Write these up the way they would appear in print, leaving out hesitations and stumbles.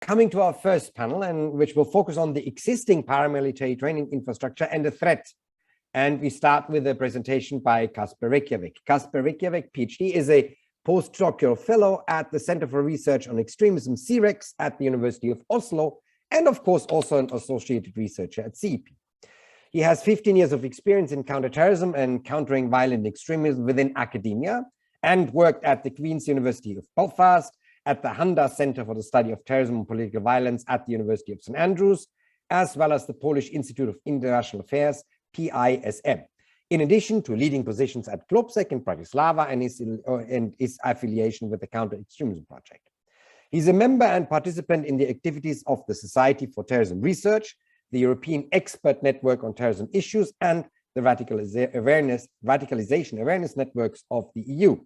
coming to our first panel, and which will focus on the existing paramilitary training infrastructure and the threat. And we start with a presentation by Kasper Reykjavik. Kasper Reykjavik, PhD, is a postdoctoral fellow at the Center for Research on Extremism, CEREX, at the University of Oslo, and of course also an associated researcher at CEP. He has 15 years of experience in counterterrorism and countering violent extremism within academia, and worked at the Queen's University of Belfast, at the Handa Center for the Study of Terrorism and Political Violence at the University of St. Andrews, as well as the Polish Institute of International Affairs, PISM, in addition to leading positions at Globsec in Bratislava and his affiliation with the Counter-Extremism Project. He's a member and participant in the activities of the Society for Terrorism Research, the European Expert Network on Terrorism Issues, and the Radicalization Awareness Networks of the EU.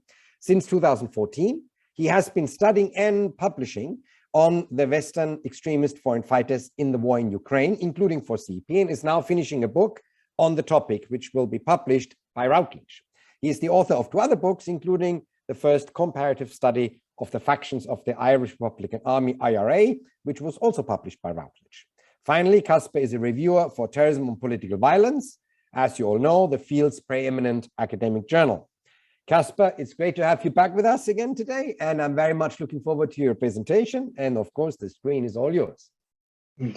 Since 2014, he has been studying and publishing on the Western extremist foreign fighters in the war in Ukraine, including for CEP, and is now finishing a book on the topic, which will be published by Routledge. He is the author of 2 other books, including the first comparative study of the factions of the Irish Republican Army, IRA, which was also published by Routledge. Finally, Kasper is a reviewer for Terrorism and Political Violence, as you all know, the field's preeminent academic journal. Kasper, it's great to have you back with us again today, and I'm very much looking forward to your presentation. And of course, the screen is all yours.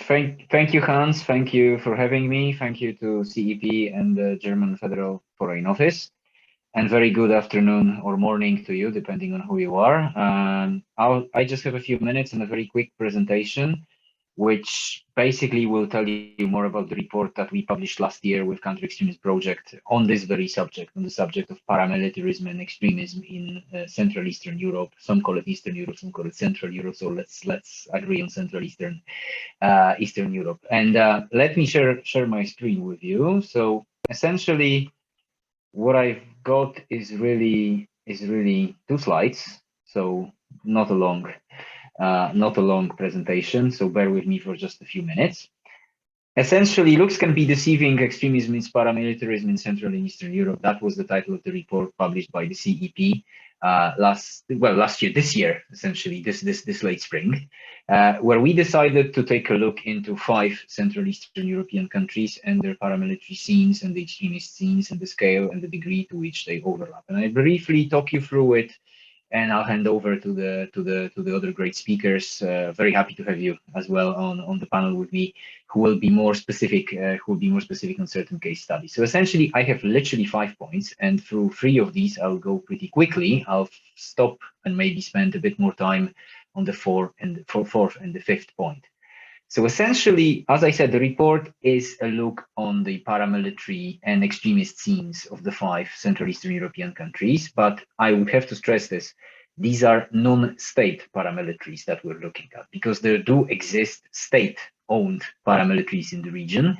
Thank you, Hans. Thank you for having me. Thank you to CEP and the German Federal Foreign Office. And very good afternoon or morning to you, depending on who you are. I just have a few minutes and a very quick presentation, which basically will tell you more about the report that we published last year with Counter-Extremist Project on this very subject, on the subject of paramilitarism and extremism in Central Eastern Europe. Some call it Eastern Europe, some call it Central Europe. So let's agree on Central Eastern Europe. And let me share my screen with you. So essentially, what I've got is really 2 slides. So not a long presentation, so bear with me for just a few minutes. Essentially, looks can be deceiving. Extremism means paramilitarism in Central and Eastern Europe. That was the title of the report published by the CEP this year, essentially, this late spring, where we decided to take a look into 5 Central Eastern European countries and their paramilitary scenes and the extremist scenes and the scale and the degree to which they overlap. And I briefly talk you through it, and I'll hand over to the other great speakers. Very happy to have you as well on the panel with me, who will be more specific on certain case studies. So essentially, I have literally 5 points, and through 3 of these, I'll go pretty quickly. I'll stop and maybe spend a bit more time on the fourth and the 5th point. So essentially, as I said, the report is a look on the paramilitary and extremist scenes of the 5 Central Eastern European countries, but I would have to stress this. These are non-state paramilitaries that we're looking at, because there do exist state-owned paramilitaries in the region,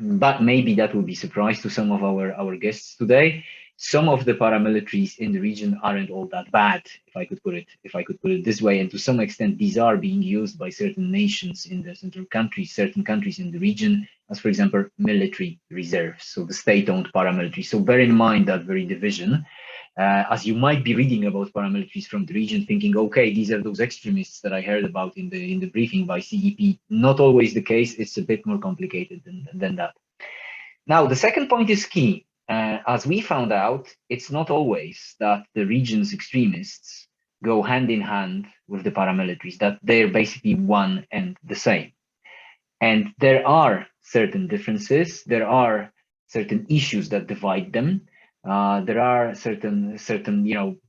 but maybe that will be a surprise to some of our guests today. Some of the paramilitaries in the region aren't all that bad, if I could put it this way. And to some extent, these are being used by certain nations in the central countries, certain countries in the region, as for example, military reserves, so the state-owned paramilitary. So bear in mind that very division, as you might be reading about paramilitaries from the region, thinking, okay, these are those extremists that I heard about in the briefing by CEP. Not always the case. It's a bit more complicated than that. Now, the second point is key. As we found out, it's not always that the region's extremists go hand in hand with the paramilitaries, that they're basically one and the same. And there are certain differences, there are certain issues that divide them, there are certain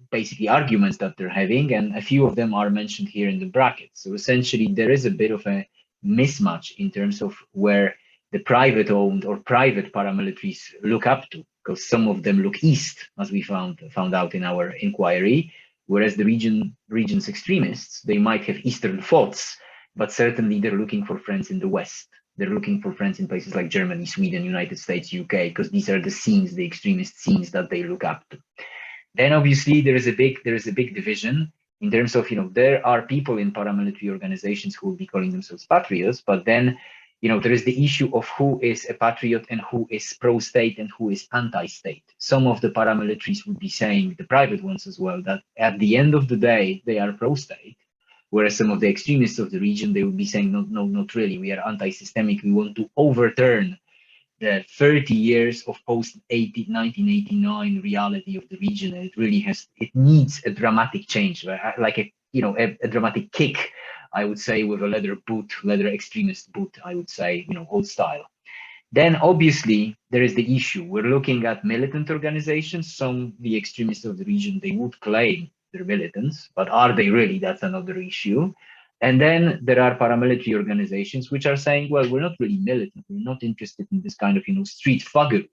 basically arguments that they're having, and a few of them are mentioned here in the brackets. So essentially, there is a bit of a mismatch in terms of where the private-owned or private paramilitaries look up to, because some of them look east, as we found out in our inquiry, whereas the region's extremists, they might have eastern thoughts, but certainly they're looking for friends in the west. They're looking for friends in places like Germany, Sweden, United States, UK, because these are the scenes, the extremist scenes that they look up to. Then obviously there is a big division in terms of, there are people in paramilitary organizations who will be calling themselves patriots, but then there is the issue of who is a patriot and who is pro-state and who is anti-state. Some of the paramilitaries would be saying, the private ones as well, that at the end of the day, they are pro-state, Whereas some of the extremists of the region, they would be saying, no, no, not really. We are anti-systemic. We want to overturn the 30 years of post-1989 reality of the region. And it really it needs a dramatic change, like a dramatic kick, I would say, with a leather extremist boot, I would say, old style. Then obviously there is the issue. We're looking at militant organizations. The extremists of the region, they would claim they're militants, but are they really? That's another issue. And then there are paramilitary organizations which are saying, well, we're not really militant. We're not interested in this kind of, street thuggery.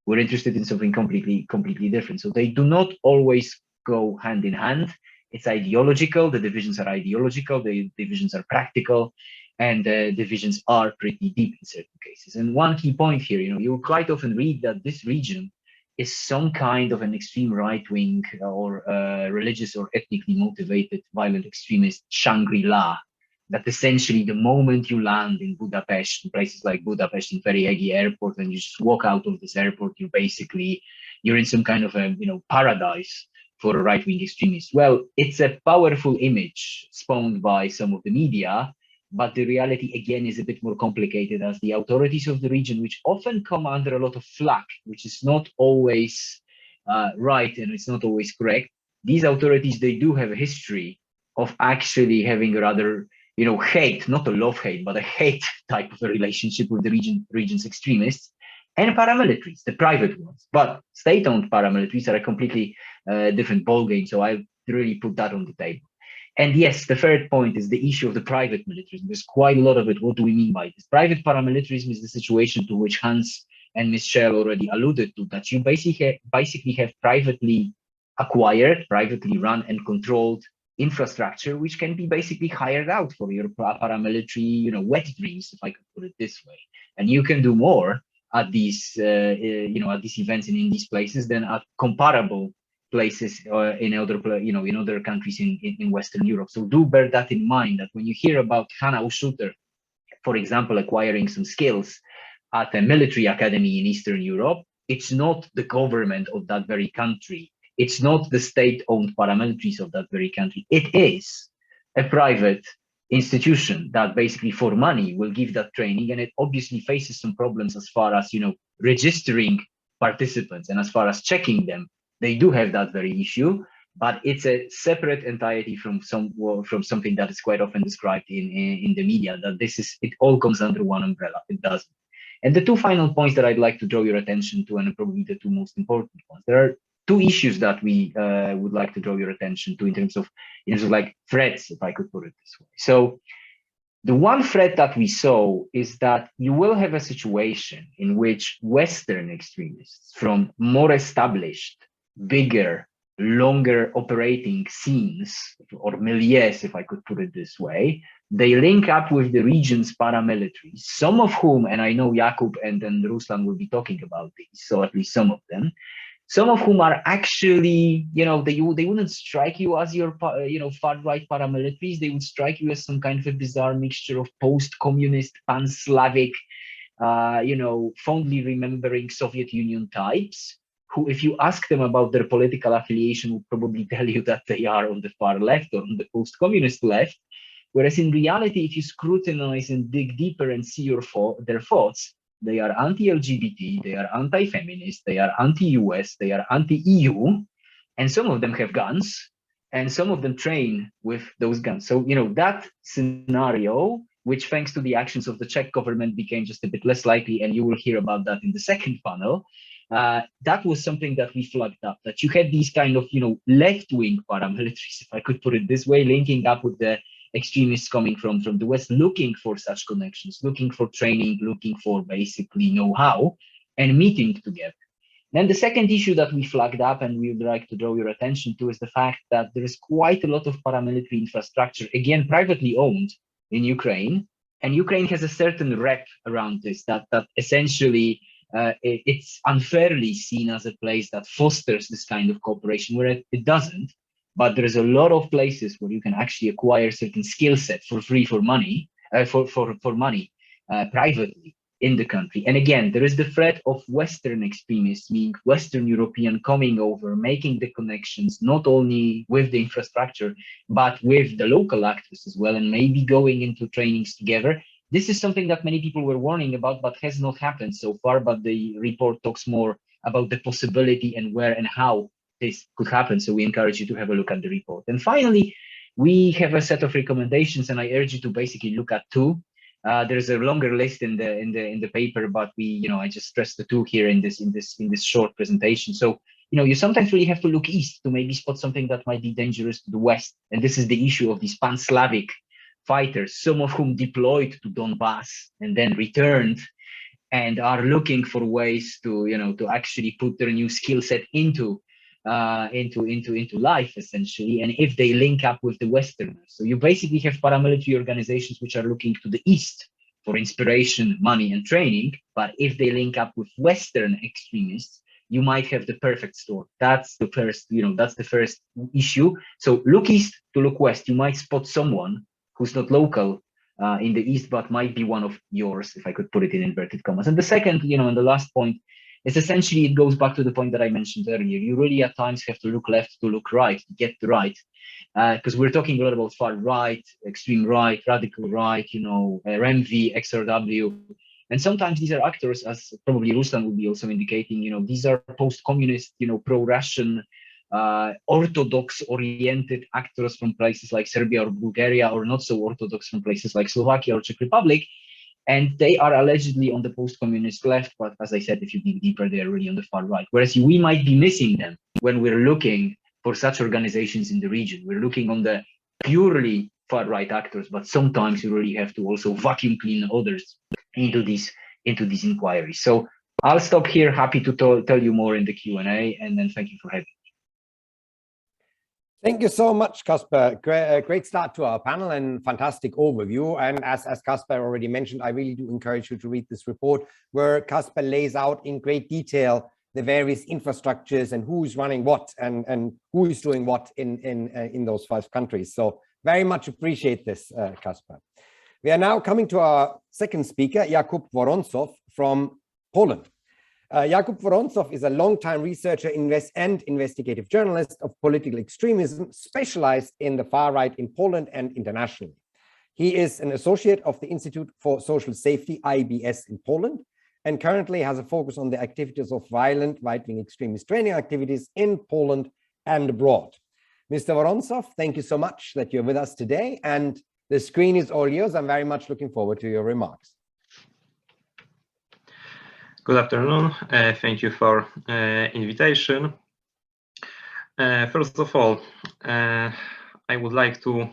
We're interested in something completely different. So they do not always go hand in hand. It's ideological. The divisions are ideological. The divisions are practical. And the divisions are pretty deep in certain cases. And one key point here, you quite often read that this region is some kind of an extreme right-wing or religious or ethnically motivated violent extremist Shangri-La, that essentially the moment you land in Budapest, in places like Budapest, in Ferihegyi airport, and you just walk out of this airport, you're in some kind of a paradise for right-wing extremists. Well, it's a powerful image spawned by some of the media, but the reality, again, is a bit more complicated, as the authorities of the region, which often come under a lot of flack, which is not always right and it's not always correct. These authorities, they do have a history of actually having a rather, hate, not a love-hate, but a hate type of a relationship with the region's extremists and paramilitaries, the private ones. But state-owned paramilitaries are a completely different ballgame, so I really put that on the table. And yes, the third point is the issue of the private militarism. There's quite a lot of it. What do we mean by this? Private paramilitarism is the situation to which Hans and Ms. Scheel already alluded to, that you basically have privately acquired, privately run and controlled infrastructure, which can be basically hired out for your paramilitary, wet dreams, if I could put it this way. And you can do more at these, at these events and in these places than at comparable places in other countries in Western Europe. So do bear that in mind, that when you hear about Hanau Shooter, for example, acquiring some skills at a military academy in Eastern Europe, it's not the government of that very country. It's not the state-owned paramilitaries of that very country. It is a private institution that basically for money will give that training, and it obviously faces some problems as far as registering participants and as far as checking them. They do have that very issue, but it's a separate entirety from something that is quite often described in the media, that it all comes under one umbrella. It doesn't. And the two final points that I'd like to draw your attention to, and probably the two most important ones, there are two issues that we would like to draw your attention to in terms of like threats, if I could put it this way. So the one threat that we saw is that you will have a situation in which Western extremists from more established, bigger, longer operating scenes or milieus, if I could put it this way, they link up with the region's paramilitaries, some of whom, and I know Jakub and then Ruslan will be talking about these, so at least some of them, some of whom are actually, they wouldn't strike you as your, far-right paramilitaries. They would strike you as some kind of a bizarre mixture of post-communist, pan-Slavic, fondly remembering Soviet Union types, who, if you ask them about their political affiliation, would probably tell you that they are on the far left or on the post-communist left. Whereas in reality, if you scrutinize and dig deeper and see their thoughts, they are anti-LGBT, they are anti-feminist, they are anti-US, they are anti-EU, and some of them have guns, and some of them train with those guns. So, that scenario, which thanks to the actions of the Czech government became just a bit less likely, and you will hear about that in the second panel, that was something that we flagged up, that you had these kind of, left-wing paramilitaries, if I could put it this way, linking up with the extremists coming from the West, looking for such connections, looking for training, looking for basically know-how, and meeting together. Then the second issue that we flagged up and we would like to draw your attention to is the fact that there is quite a lot of paramilitary infrastructure, again, privately owned in Ukraine, and Ukraine has a certain rep around this, that essentially it's unfairly seen as a place that fosters this kind of cooperation, where it doesn't. But there's a lot of places where you can actually acquire certain skill set for free, for money, for money privately in the country. And again, there is the threat of Western extremists, meaning Western European coming over, making the connections, not only with the infrastructure, but with the local actors as well, and maybe going into trainings together. This is something that many people were warning about, but has not happened so far. But the report talks more about the possibility and where and how this could happen. So we encourage you to have a look at the report. And finally, we have a set of recommendations, and I urge you to basically look at two. There's a longer list in the paper, but I just stressed the two here in this short presentation. So you sometimes really have to look east to maybe spot something that might be dangerous to the west. And this is the issue of these pan-Slavic fighters, some of whom deployed to Donbass and then returned and are looking for ways to to actually put their new skill set into life, essentially, and if they link up with the Westerners. So you basically have paramilitary organizations which are looking to the east for inspiration, money, and training, but if they link up with Western extremists, you might have the perfect storm. That's the first, that's the first issue. So look east to look west. You might spot someone who's not local in the east, but might be one of yours, if I could put it in inverted commas. And the second, and the last point, is essentially, it goes back to the point that I mentioned earlier. You really at times have to look left to look right, to get the right. Because we're talking a lot about far right, extreme right, radical right, RMV, XRW. And sometimes these are actors, as probably Ruslan would be also indicating, these are post-communist, pro-Russian, orthodox-oriented actors from places like Serbia or Bulgaria, or not so orthodox from places like Slovakia or Czech Republic. And they are allegedly on the post-communist left, but as I said, if you dig deeper, they are really on the far right. Whereas we might be missing them when we're looking for such organizations in the region. We're looking on the purely far right actors, but sometimes you really have to also vacuum clean others into these inquiries. So I'll stop here. Happy to tell you more in the Q&A, and then thank you for having me. Thank you so much, Kasper. Great start to our panel and fantastic overview. And as Kasper already mentioned, I really do encourage you to read this report, where Kasper lays out in great detail the various infrastructures and who's running what and who is doing what in those 5 countries. So very much appreciate this, Kasper. We are now coming to our second speaker, Jakub Woronzow from Poland. Jakub Woronzow is a longtime researcher and investigative journalist of political extremism, specialized in the far right in Poland and internationally. He is an associate of the Institute for Social Safety, IBS, in Poland, and currently has a focus on the activities of violent right-wing extremist training activities in Poland and abroad. Mr. Woronzow, thank you so much that you're with us today, and the screen is all yours. I'm very much looking forward to your remarks. Good afternoon. Thank you for invitation. First of all, I would like to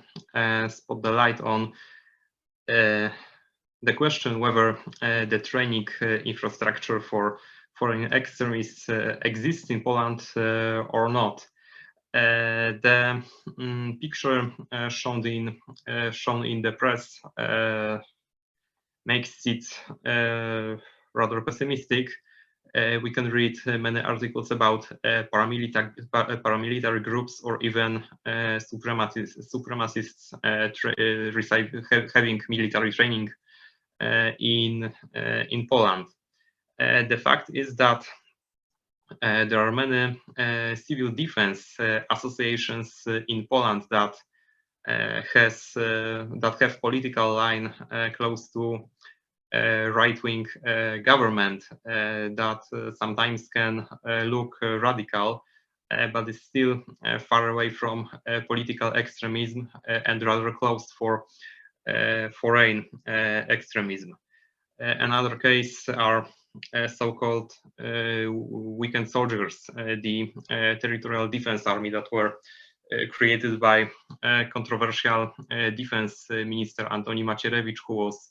spot the light on the question whether the training infrastructure for foreign extremists exists in Poland or not. The picture shown in the press makes it rather pessimistic. We can read many articles about paramilitary groups or even supremacists having military training in Poland. The fact is that there are many civil defense associations in Poland that have political line close to right-wing government that sometimes can look radical, but is still far away from political extremism and rather close for foreign extremism. Another case are so-called weekend soldiers, the territorial defense army that were created by controversial defense minister Antoni Macierewicz, who was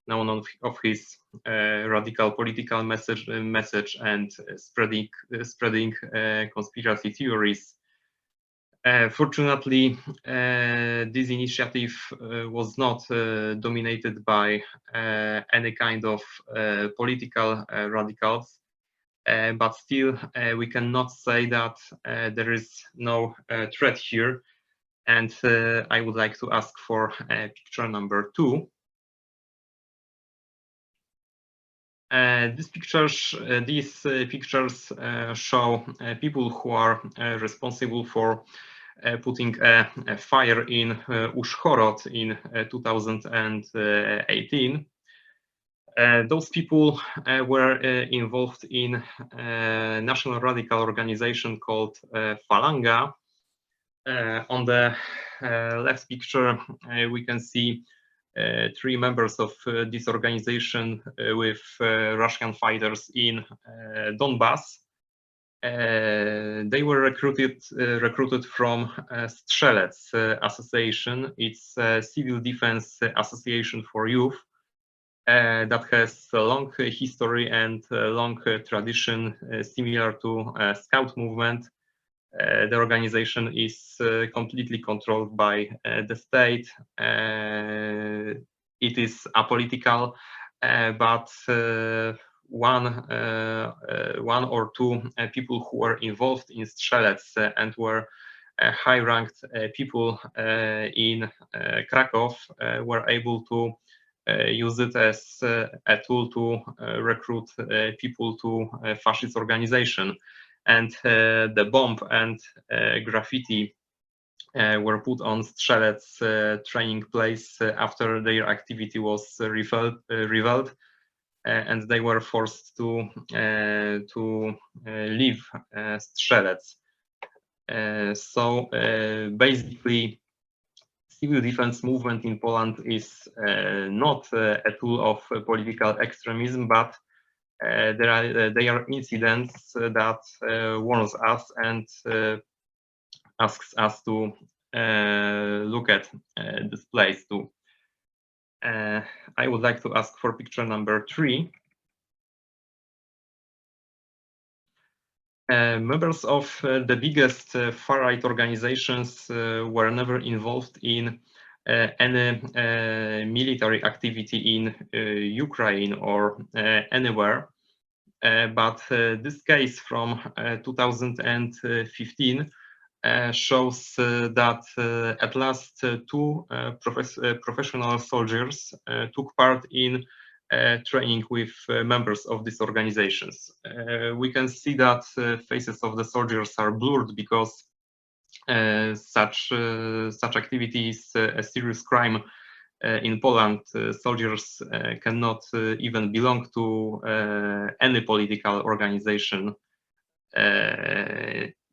known of his radical political message and spreading conspiracy theories. Fortunately, this initiative was not dominated by any kind of political radicals, but still we cannot say that there is no threat here. And I would like to ask for picture number 2. These pictures show people who are responsible for putting a fire in Ushhorod in 2018. Those people were involved in a national radical organization called Falanga. On the left picture, we can see 3 members of this organization with Russian fighters in Donbass. They were recruited from Strzelec Association. It's a civil defense association for youth that has a long history and a long tradition similar to Scout movement. The organization is completely controlled by the state. It is apolitical, but one or two people who were involved in Strzelec and were high-ranked people in Krakow were able to use it as a tool to recruit people to a fascist organization. And the bomb and graffiti were put on Strzelec training place after their activity was revealed, and they were forced to leave Strzelec. So basically, civil defense movement in Poland is not a tool of political extremism, but they are incidents that warns us and asks us to look at this place too. I would like to ask for picture number 3. Members of the biggest far-right organizations were never involved in any military activity in Ukraine or anywhere. But this case from 2015 shows that at last 2 professional soldiers took part in training with members of these organizations. We can see that faces of the soldiers are blurred because such activity is a serious crime. In Poland, soldiers cannot even belong to any political organization,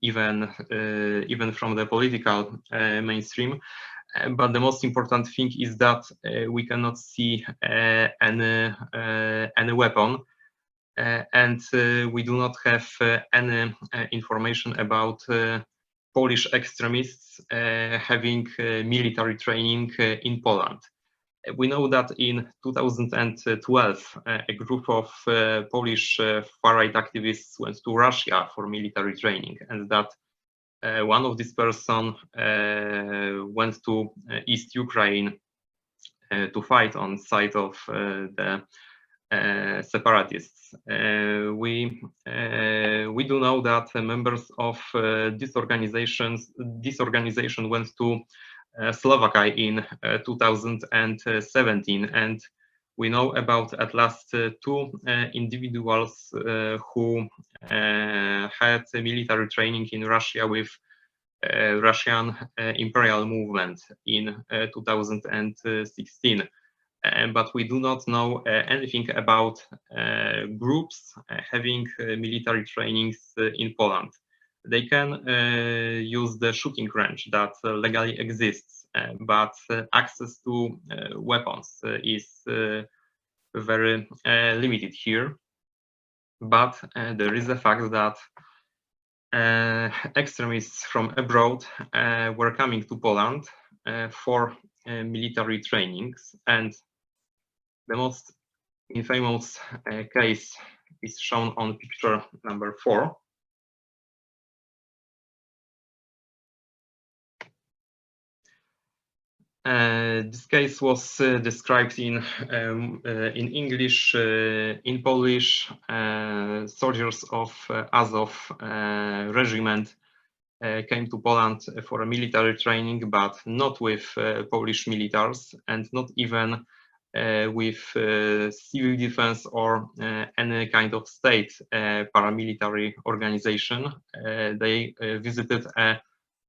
even from the political mainstream. But the most important thing is that we cannot see any weapon, and we do not have any information about Polish extremists having military training in Poland. We know that in 2012, a group of Polish far-right activists went to Russia for military training, and that one of these persons went to East Ukraine to fight on the side of the separatists. We do know that members of this organization went to Slovakia in 2017, and we know about at last 2 individuals who had military training in Russia with Russian imperial movement in 2016. But we do not know anything about groups having military trainings in Poland. They can use the shooting range that legally exists, but access to weapons is very limited here. But there is the fact that extremists from abroad were coming to Poland for military trainings, and the most infamous case is shown on picture number 4. This case was described in English, in Polish. Soldiers of Azov regiment came to Poland for a military training, but not with Polish militaries, and not even with civil defense or any kind of state paramilitary organization. They visited a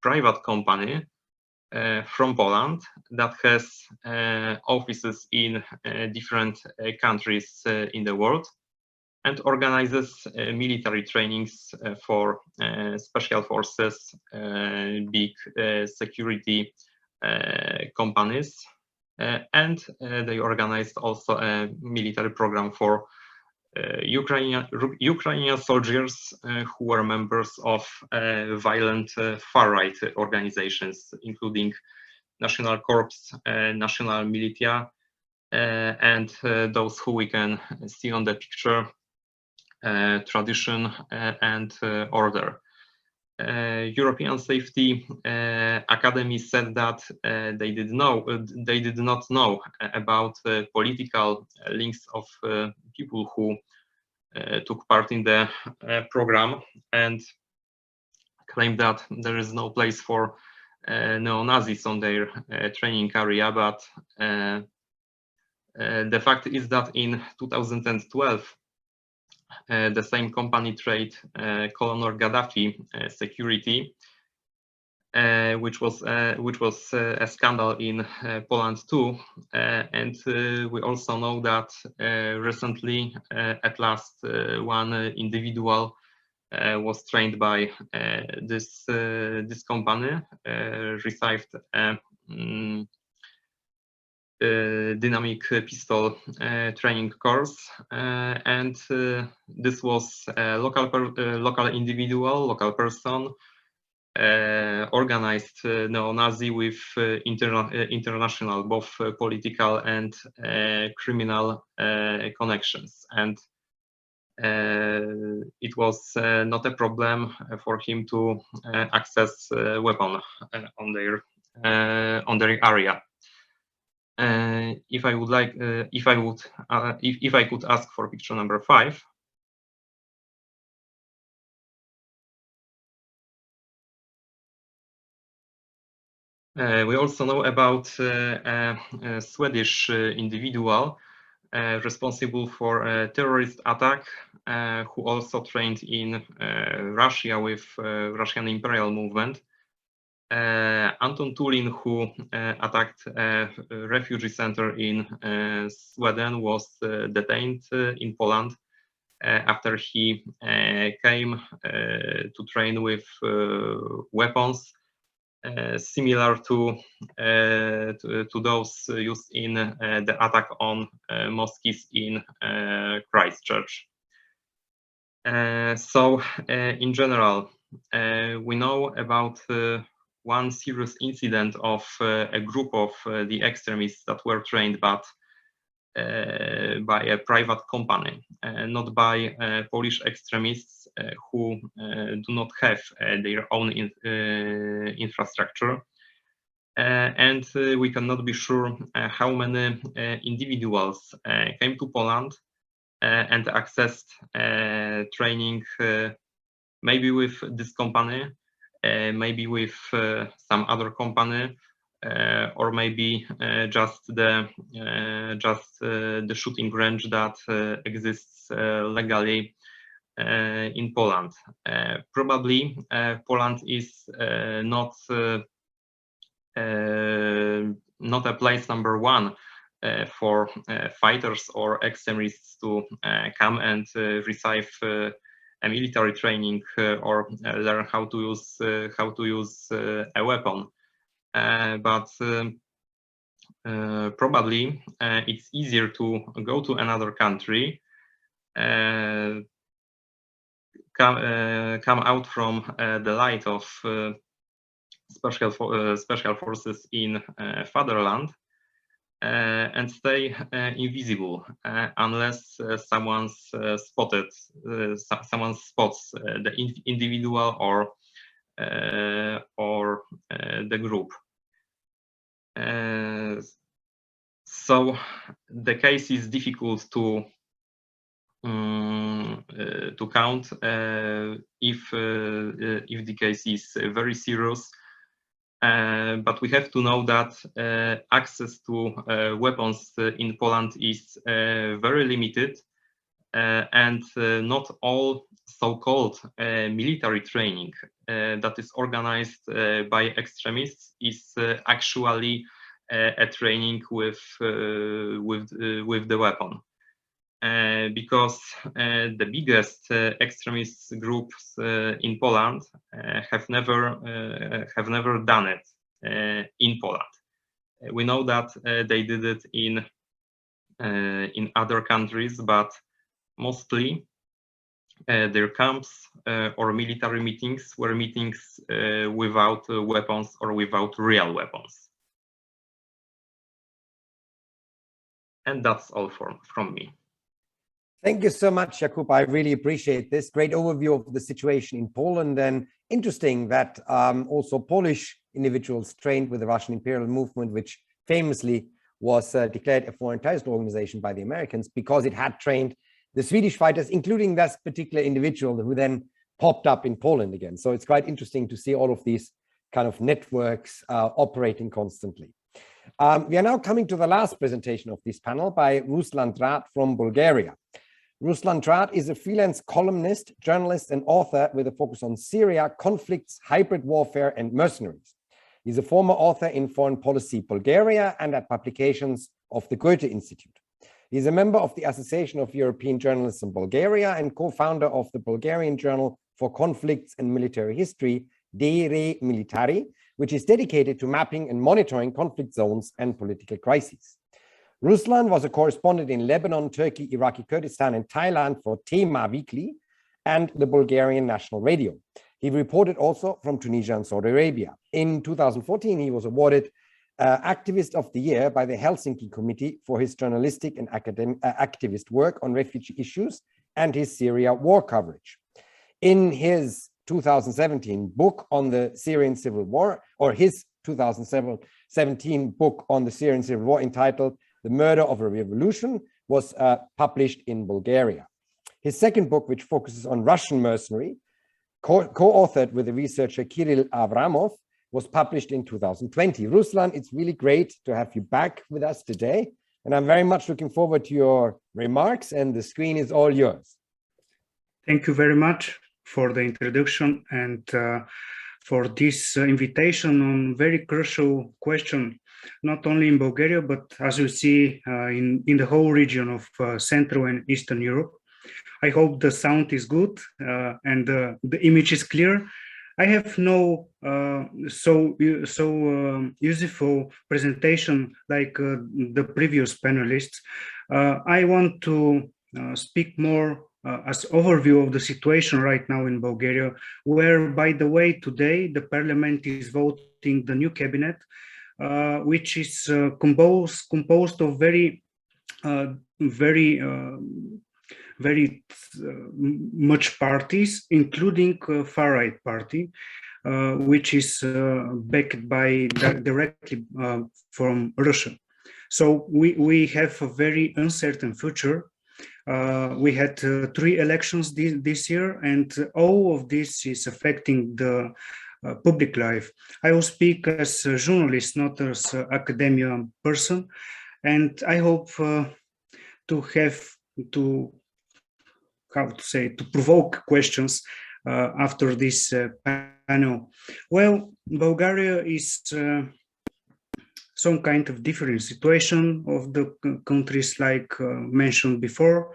private company from Poland that has offices in different countries in the world and organizes military trainings for special forces, big security companies. And they organized also a military program for Ukrainian soldiers who were members of violent far-right organizations, including National Corps, National Militia, and those who we can see on the picture, Tradition and Order. European Safety Academy said that they did not know about political links of people who took part in the program, and claimed that there is no place for neo-Nazis on their training area. But the fact is that in 2012, the same company trade Colonel Gaddafi security, which was a scandal in Poland too. And we also know that recently, at last, one individual was trained by this company, received dynamic pistol training course, and this was a local individual, local person, organized neo-Nazi with international, both political and criminal connections. And it was not a problem for him to access weapon on their area. If I could ask for picture number 5. We also know about a Swedish individual responsible for a terrorist attack, who also trained in Russia with Russian imperial movement. Anton Tulin, who attacked a refugee center in Sweden, was detained in Poland after he came to train with weapons similar to those used in the attack on mosques in Christchurch. So in general, we know about one serious incident of a group of the extremists that were trained, but by a private company, not by Polish extremists who do not have their own infrastructure. And we cannot be sure how many individuals came to Poland and accessed training, maybe with this company, maybe with some other company, or maybe just the shooting range that exists legally in Poland. Probably Poland is not a place number one for fighters or extremists to come and receive a military training or learn how to use a weapon. But probably it's easier to go to another country, come out from the light of special forces in fatherland, and stay invisible unless someone spots the individual or the group. So the case is difficult to count if the case is very serious. But we have to know that access to weapons in Poland is very limited, and not all so-called military training that is organized by extremists is actually a training with the weapon. Because the biggest extremist groups in Poland have never done it in Poland. We know that they did it in other countries, but mostly their camps or military meetings were meetings without weapons or without real weapons. And that's all from me. Thank you so much, Jakub. I really appreciate this great overview of the situation in Poland, and interesting that also Polish individuals trained with the Russian imperial movement, which famously was declared a foreign terrorist organization by the Americans because it had trained the Swedish fighters, including this particular individual who then popped up in Poland again. So it's quite interesting to see all of these kind of networks operating constantly. We are now coming to the last presentation of this panel by Ruslan Trat from Bulgaria. Ruslan Trat is a freelance columnist, journalist, and author with a focus on Syria, conflicts, hybrid warfare, and mercenaries. He's a former author in Foreign Policy Bulgaria and at publications of the Goethe Institute. He's a member of the Association of European Journalists in Bulgaria and co-founder of the Bulgarian Journal for Conflicts and Military History, De Militari, which is dedicated to mapping and monitoring conflict zones and political crises. Ruslan was a correspondent in Lebanon, Turkey, Iraqi Kurdistan, and Thailand for Tema Weekly and the Bulgarian National Radio. He reported also from Tunisia and Saudi Arabia. In 2014, he was awarded Activist of the Year by the Helsinki Committee for his journalistic and activist work on refugee issues and his Syria war coverage. In his 2017 book on the Syrian civil war, or his 2017 book on the Syrian civil war entitled The Murder of a Revolution, was published in Bulgaria. His second book, which focuses on Russian mercenary, co-authored with the researcher Kirill Avramov, was published in 2020. Ruslan, it's really great to have you back with us today, and I'm very much looking forward to your remarks, and the screen is all yours. Thank you very much for the introduction and for this invitation on very crucial question, not only in Bulgaria, but as you see in the whole region of Central and Eastern Europe. I hope the sound is good and the image is clear. I have no so useful presentation like the previous panelists. I want to speak more as overview of the situation right now in Bulgaria, where, by the way, today the parliament is voting the new cabinet, which is composed of very much parties, including far-right party, which is backed by directly from Russia. So we have a very uncertain future. We had 3 elections this year, and all of this is affecting the public life. I will speak as a journalist, not as an academia person, and I hope to provoke questions after this panel. Well, Bulgaria is some kind of different situation of the countries like mentioned before,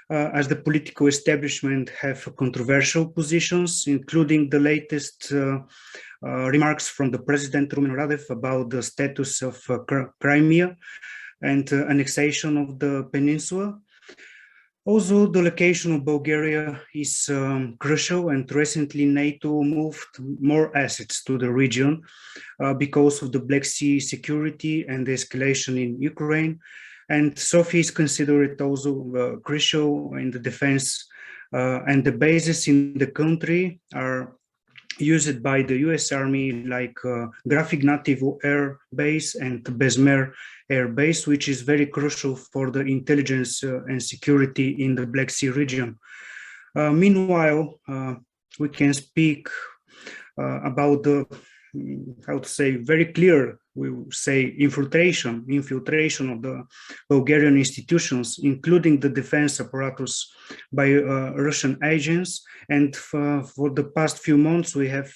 as the political establishment have controversial positions, including the latest remarks from the President Rumen Radev about the status of Crimea and annexation of the peninsula. Also, the location of Bulgaria is crucial, and recently NATO moved more assets to the region because of the Black Sea security and the escalation in Ukraine. And Sofia is considered also crucial in the defense, and the bases in the country are used by the US Army, like Grafik Nativ Air Base and Bezmer Air Base, which is very crucial for the intelligence and security in the Black Sea region. Meanwhile, we can speak about the how to say, very clear, we say, infiltration of the Bulgarian institutions, including the defense apparatus by Russian agents. And for the past few months, we have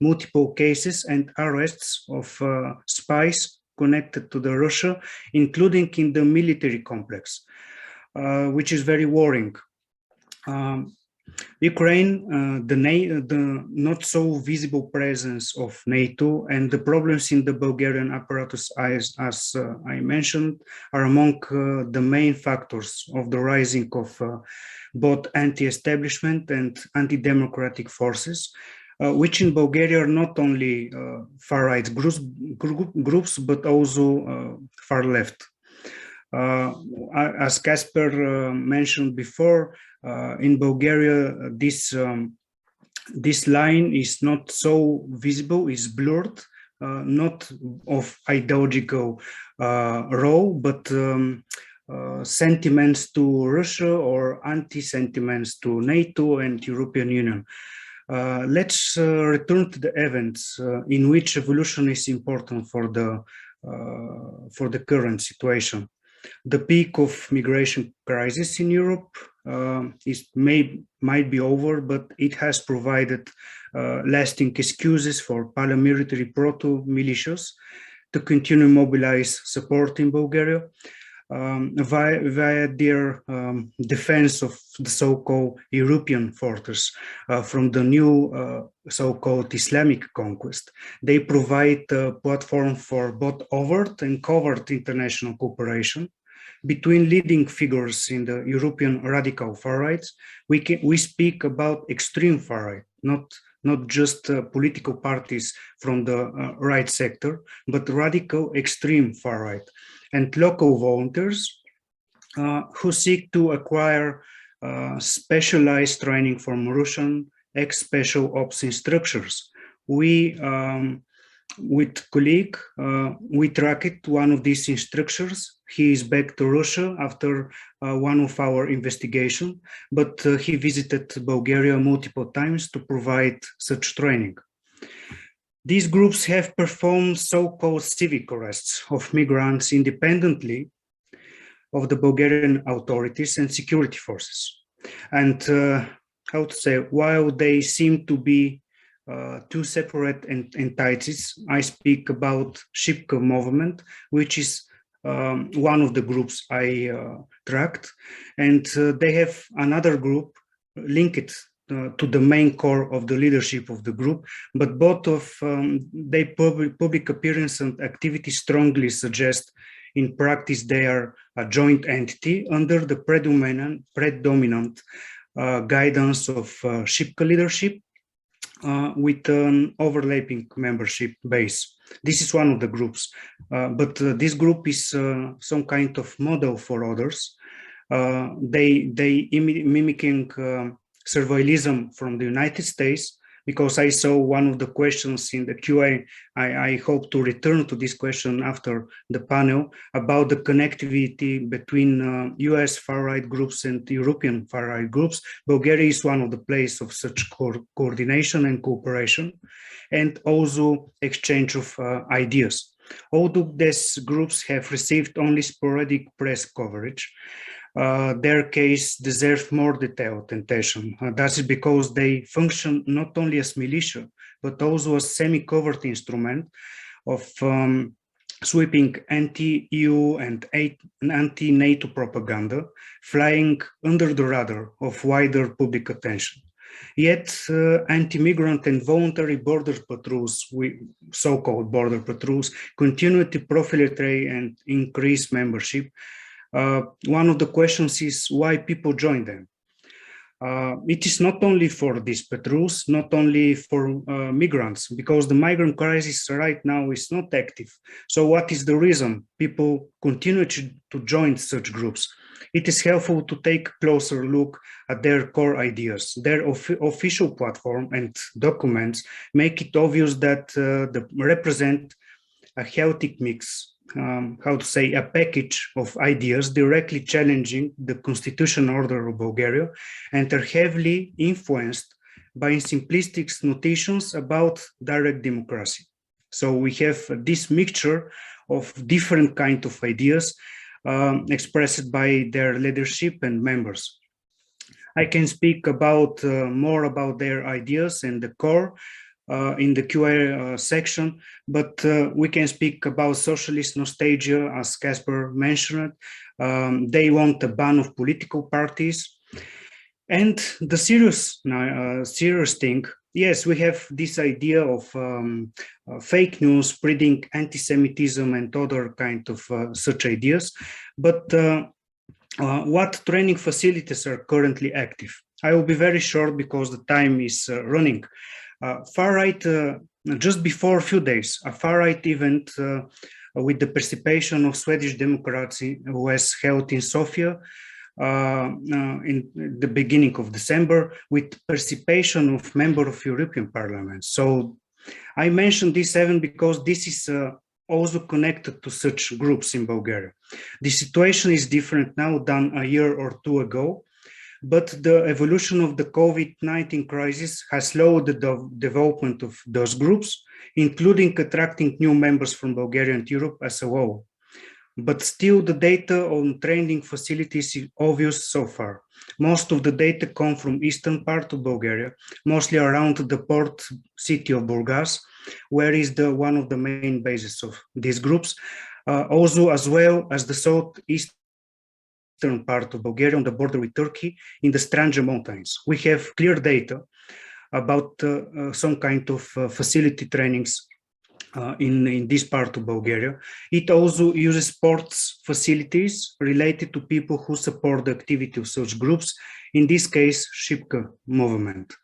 multiple cases and arrests of spies connected to the Russia, including in the military complex, which is very worrying. Ukraine, the not so visible presence of NATO and the problems in the Bulgarian apparatus, as I mentioned, are among the main factors of the rising of both anti-establishment and anti-democratic forces, which in Bulgaria are not only far-right groups, but also far-left. As Kasper mentioned before, in Bulgaria, this line is not so visible, is blurred, not of ideological role, but sentiments to Russia or anti-sentiments to NATO and European Union. Let's return to the events in which evolution is important for the current situation. The peak of migration crisis in Europe might be over, but it has provided lasting excuses for paramilitary proto-militias to continue mobilize support in Bulgaria via their defense of the so-called European fortress from the new so-called Islamic conquest. They provide a platform for both overt and covert international cooperation between leading figures in the European radical far-rights. We speak about extreme far-right, not just political parties from the right sector, but radical extreme far-right, and local volunteers who seek to acquire specialized training from Russian ex-special ops instructors. We, with colleague, we tracked one of these instructors. He is back to Russia after one of our investigation, but he visited Bulgaria multiple times to provide such training. These groups have performed so-called civic arrests of migrants independently of the Bulgarian authorities and security forces. And how to say, while they seem to be two separate entities, I speak about Shipka movement, which is one of the groups I tracked, and they have another group linked to the main core of the leadership of the group, but both of their public appearance and activity strongly suggest in practice they are a joint entity under the predominant guidance of Shipka leadership with an overlapping membership base. This is one of the groups, but this group is some kind of model for others. They mimicking surveillism from the United States, because I saw one of the questions in the QA. I hope to return to this question after the panel about the connectivity between US far-right groups and European far-right groups. Bulgaria is one of the places of such coordination and cooperation, and also exchange of ideas. Although these groups have received only sporadic press coverage, their case deserves more detailed attention. That is because they function not only as militia, but also as semi-covert instrument of sweeping anti-EU and anti-NATO propaganda, flying under the radar of wider public attention. Yet anti-migrant and voluntary border patrols, so-called border patrols, continue to proliferate and increase membership. One of the questions is why people join them. It is not only for these patrols, not only for migrants, because the migrant crisis right now is not active. So what is the reason people continue to join such groups? It is helpful to take a closer look at their core ideas. Their official platform and documents make it obvious that they represent a healthy mix, how to say, a package of ideas directly challenging the constitutional order of Bulgaria, and are heavily influenced by simplistic notations about direct democracy. So we have this mixture of different kind of ideas expressed by their leadership and members. I can speak about more about their ideas and the core in the QA section, but we can speak about socialist nostalgia, as Casper mentioned. They want a ban of political parties. And the serious thing, yes, we have this idea of fake news, spreading anti-Semitism and other kind of such ideas. But what training facilities are currently active? I will be very short because the time is running. Far-right, just before a few days, a far-right event with the participation of Swedish Democrats was held in Sofia in the beginning of December, with participation of members of European Parliament. So I mentioned this event because this is also connected to such groups in Bulgaria. The situation is different now than a year or two ago, but the evolution of the COVID-19 crisis has slowed the development of those groups, including attracting new members from Bulgaria and Europe as a whole. But still the data on training facilities is obvious so far. Most of the data come from eastern part of Bulgaria, mostly around the port city of Burgas, where is one of the main bases of these groups, also as well as the southeastern part of Bulgaria on the border with Turkey in the Stranja Mountains. We have clear data about some kind of facility trainings in this part of Bulgaria. It also uses sports facilities related to people who support the activity of such groups, in this case, Shipka movement.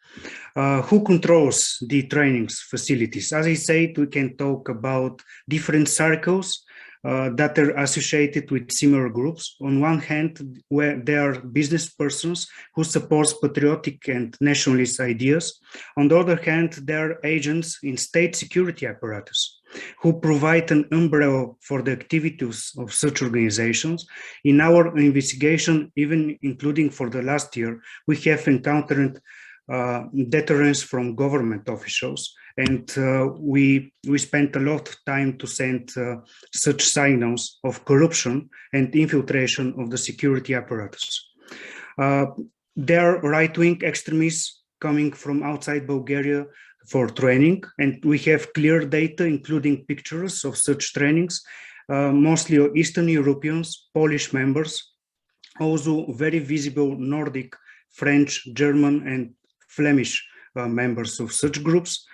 Who controls the trainings facilities? As I said, we can talk about different circles that are associated with similar groups. On one hand, where there are business persons who support patriotic and nationalist ideas. On the other hand, there are agents in state security apparatus who provide an umbrella for the activities of such organizations. In our investigation, even including for the last year, we have encountered deterrence from government officials, and we spent a lot of time to send such signals of corruption and infiltration of the security apparatus. There are right-wing extremists coming from outside Bulgaria for training, and we have clear data, including pictures of such trainings, mostly Eastern Europeans, Polish members, also very visible Nordic, French, German, and Flemish members of such groups.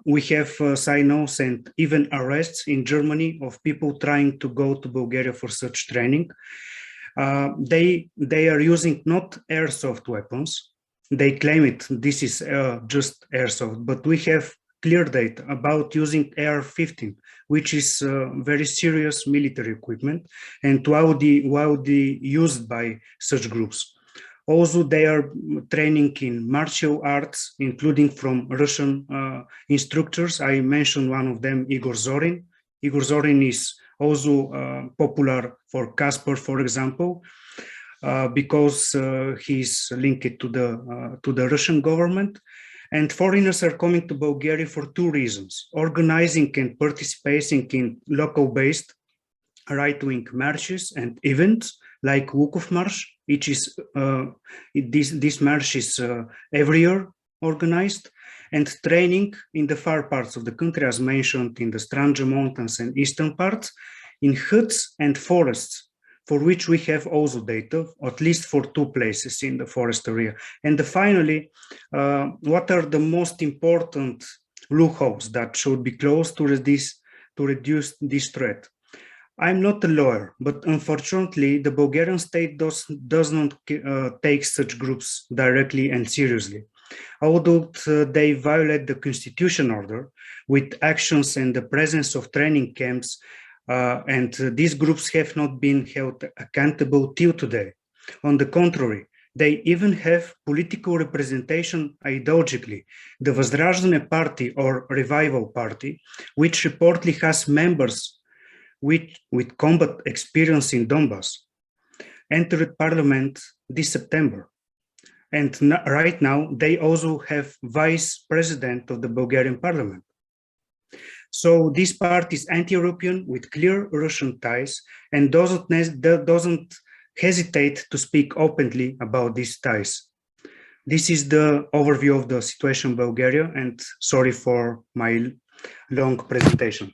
We have signals and even arrests in Germany of people trying to go to Bulgaria for such training. They are using not airsoft weapons. They claim it, this is just airsoft, but we have clear data about using AR-15, which is very serious military equipment and widely used by such groups. Also, they are training in martial arts, including from Russian instructors. I mentioned one of them, Igor Zorin. Igor Zorin is also popular for Casper, for example, because he's linked to the Russian government. And foreigners are coming to Bulgaria for two reasons: organizing and participating in local-based right-wing marches and events like Lukov March, which is this march is every year organized, and training in the far parts of the country, as mentioned in the Stranja Mountains and eastern parts, in huts and forests, for which we have also data, at least for two places in the forest area. And finally, what are the most important loopholes that should be closed to reduce this threat? I'm not a lawyer, but unfortunately, the Bulgarian state does not take such groups directly and seriously. Although they violate the constitution order with actions and the presence of training camps, and these groups have not been held accountable till today. On the contrary, they even have political representation ideologically. The Возрождение Party or Revival Party, which reportedly has members with combat experience in Donbass, entered parliament this September. And right now, they also have vice president of the Bulgarian parliament. So this party is anti-European with clear Russian ties and doesn't hesitate to speak openly about these ties. This is the overview of the situation in Bulgaria, and sorry for my long presentation.